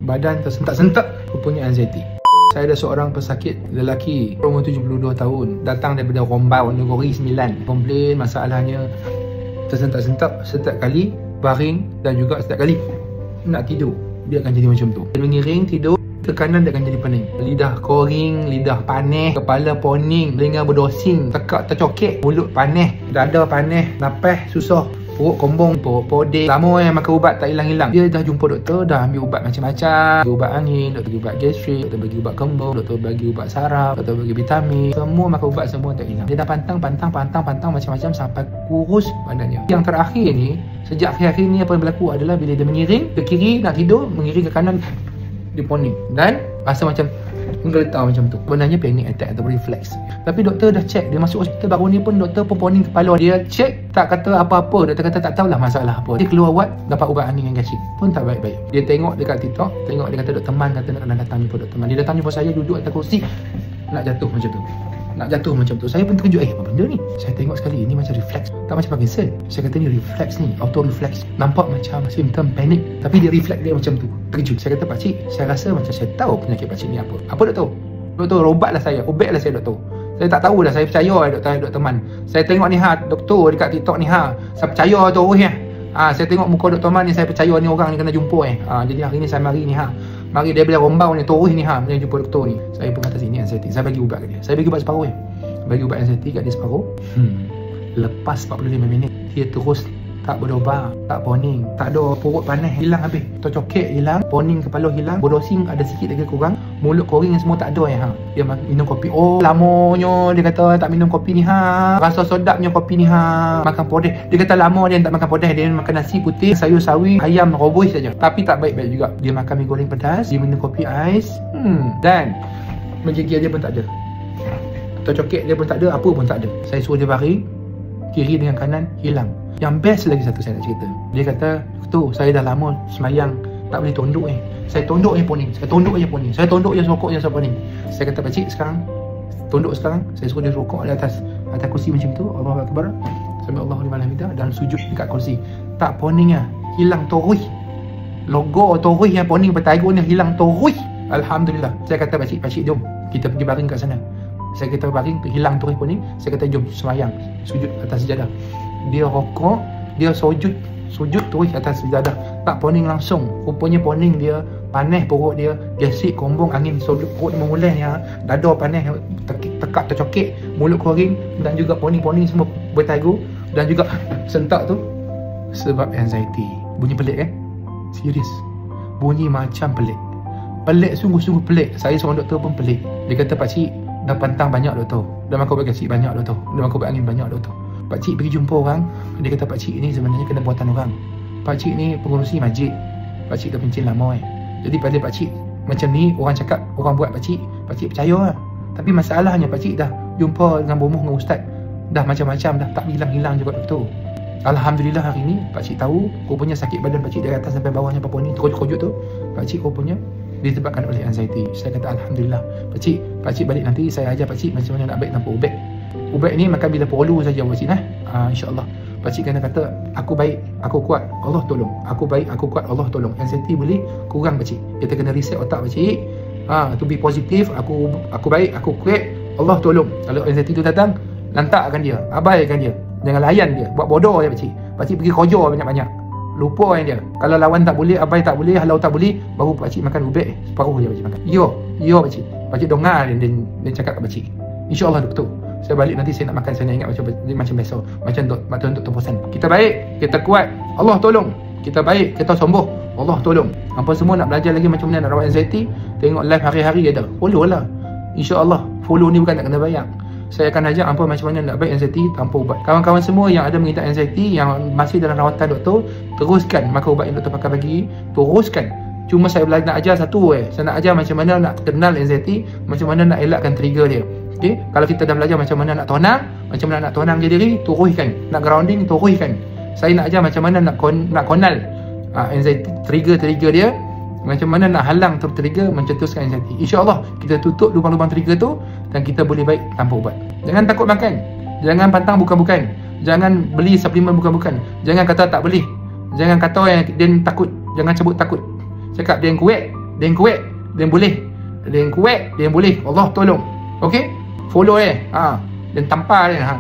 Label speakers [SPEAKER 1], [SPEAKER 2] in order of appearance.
[SPEAKER 1] badan tersentak-sentak, rupanya anxiety. Saya ada seorang pesakit lelaki umur 72 tahun, datang daripada Rombau, Negeri Sembilan. Komplain masalahnya tersentak-sentak setiap kali baring dan juga setiap kali nak tidur. Dia akan jadi macam tu. Dia mengiring tidur, ke kanan dia akan jadi pening. Lidah koring, lidah panas, kepala poning, telinga berdosing, tekak tercokek, mulut panas, dada panas, napas susah, perut kombong, perut podek. Lama makan ubat tak hilang-hilang. Dia dah jumpa doktor, dah ambil ubat macam-macam. Bagi ubat angin, doktor bagi ubat gastrik, doktor bagi ubat kembung, doktor bagi ubat saraf, doktor bagi vitamin. Semua makan ubat semua tak hilang. Dia dah pantang macam-macam sampai kurus badannya. Yang terakhir ni, sejak akhir-akhir ni apa yang berlaku adalah bila dia mengiring ke kiri nak tidur, mengiring ke kanan dia poning dan rasa macam menggeletar macam tu. Sebenarnya panic attack atau reflex. Tapi doktor dah check, dia masuk hospital baru ni pun doktor pun poning kepala. Dia check tak kata apa-apa, doktor kata tak tahulah masalah apa. Dia keluar wad, dapat ubat angin yang gastrik pun tak baik-baik. Dia tengok dekat TikTok, tengok dia kata doktor Man kata nak datang jumpa doktor Man. Dia datang jumpa saya, duduk atas kursi nak jatuh macam tu. Saya pun terkejut, apa benda ni? Saya tengok sekali, ini macam reflex, tak macam Parkinson. Saya kata ni reflex ni, auto reflex. Nampak macam simptom panik, tapi dia reflex dia macam tu. Terkejut. Saya kata, pakcik, saya rasa macam saya tahu penyakit pakcik ni apa. Apa doktor? Doktor, ubatlah saya, ubatlah saya doktor. Saya tak tahu dah, saya percaya doktor Man. Saya tengok ni doktor dekat TikTok ni saya percaya terus saya tengok muka doktor Man ni, saya percaya ni orang ni kena jumpa jadi hari ni saya mari ni mari dia bila Rombau ni terus ni dia jumpa doktor ni. Saya pun kata sini anxiety. Saya bagi ubat kat dia. Saya bagi ubat separuh bagi ubat anxiety kat dia separuh. Lepas 45 minit dia terus tak berdobar, tak poning, tak ada perut panas, hilang habis. Tercokek hilang, poning kepala hilang, berdosing ada sikit lagi kurang, mulut koring semua tak ada Dia minum kopi. Oh, lamanya dia kata tak minum kopi ni Rasa sedapnya kopi ni Makan podes. Dia kata lama dia tak makan podes, dia makan nasi putih, sayur sawi, ayam rebus saja. Tapi tak baik-baik juga. Dia makan mi goreng pedas, dia minum kopi ais, dan menggigil dia pun tak ada. Tercokek dia pun tak ada, apa pun tak ada. Saya suruh dia baring, kiri dengan kanan hilang. Yang best lagi satu saya nak cerita. Dia kata, doktor, saya dah lama semayang tak boleh tunduk Saya tunduk je poning, saya tunduk je poning, saya tunduk je sokok je poning. Saya kata, pakcik sekarang tunduk sekarang. Saya suruh dia rokok di atas kursi macam tu. Allahu Akbar, Sami Allahu liman hamidah, dan sujud dekat kursi. Tak poning hilang terus. Logo terus poning bertagur ni hilang terus. Alhamdulillah. Saya kata, pakcik jom kita pergi baring kat sana. Saya kata baring, hilang terus poning. Saya kata jom semayang, sujud atas sejadah. Dia rokok, dia sujud terus atas sejadah, tak poning langsung. Rupanya poning dia panas, perut dia gastrik, kombong, angin sudut perut mengulas dada panas, tekak tercokek, mulut koring, dan juga poning semua bertagur, dan juga sentak tu sebab anxiety. Bunyi pelik serius, bunyi macam pelik, sungguh-sungguh pelik. Saya seorang doktor pun pelik. Dia kata, pakcik dah pantang banyak doktor, dah makan ubat gastrik banyak doktor, dah makan ubat angin banyak doktor. Pakcik pergi jumpa orang, dia kata pakcik ni sebenarnya kena buatan orang. Pakcik ni pengurusi masjid, pakcik dah pencin lama Jadi pada pakcik macam ni, orang cakap, orang buat pakcik percaya Tapi masalahnya pakcik dah jumpa dengan bomoh dengan ustaz, dah macam-macam dah, tak hilang-hilang juga doktor. Alhamdulillah hari ni pakcik tahu, rupanya sakit badan pakcik dari atas sampai bawahnya apa ni, terkojut tu, pakcik rupanya disebabkan oleh anxiety. Saya kata Alhamdulillah. Pakcik balik nanti saya ajar pakcik macam mana nak baik tanpa ubat. Ubat ni makan bila perlu saja pakcik InsyaAllah. Pakcik kena kata, aku baik, aku kuat, Allah tolong. Aku baik, aku kuat, Allah tolong. Anxiety boleh kurang pakcik. Kita kena reset otak pakcik. To be positive, aku baik, aku kuat, Allah tolong. Kalau anxiety tu datang, lantakkan dia, abaikan dia, jangan layan dia, buat bodoh je pakcik. Pakcik pergi kerja banyak-banyak, lupa dia. Kalau lawan tak boleh, abai tak boleh, halau tak boleh, baru pakcik makan ubat separuh je pakcik makan. Yo pakcik. Pakcik dengar dia cakap kat pakcik. InsyaAllah doktor, saya balik nanti saya nak makan, saya nak ingat macam biasa, macam Dr. Posan. Kita baik, kita kuat, Allah tolong. Kita baik, kita sembuh, Allah tolong. Apa semua nak belajar lagi macam mana nak rawat anxiety, tengok live hari-hari ada. Follow lah, InsyaAllah. Follow ni bukan tak kena bayar. Saya akan ajar apa macam mana nak baik anxiety tanpa ubat. Kawan-kawan semua yang ada mengidap anxiety, yang masih dalam rawatan doktor, teruskan makan ubat yang doktor pakai bagi, teruskan. Cuma saya nak ajar satu saya nak ajar macam mana nak kenal anxiety, macam mana nak elakkan trigger dia. Okay? Kalau kita dah belajar macam mana nak tonang, macam mana nak tonang je diri, teruskan. Nak grounding, teruskan. Saya nak ajar macam mana nak konal anxiety, trigger dia, macam mana nak halang trigger, mencetuskan anxiety. InsyaAllah kita tutup lubang-lubang trigger tu dan kita boleh baik tanpa ubat. Jangan takut makan, jangan pantang bukan-bukan, jangan beli suplemen bukan-bukan, jangan kata tak boleh, jangan kata yang dia takut, jangan sebut takut. Cakap dia yang kuat, Ada yang kuat, ada yang boleh. Ada yang kuat, ada yang boleh. Allah tolong. Okey? Follow dan tampar dia.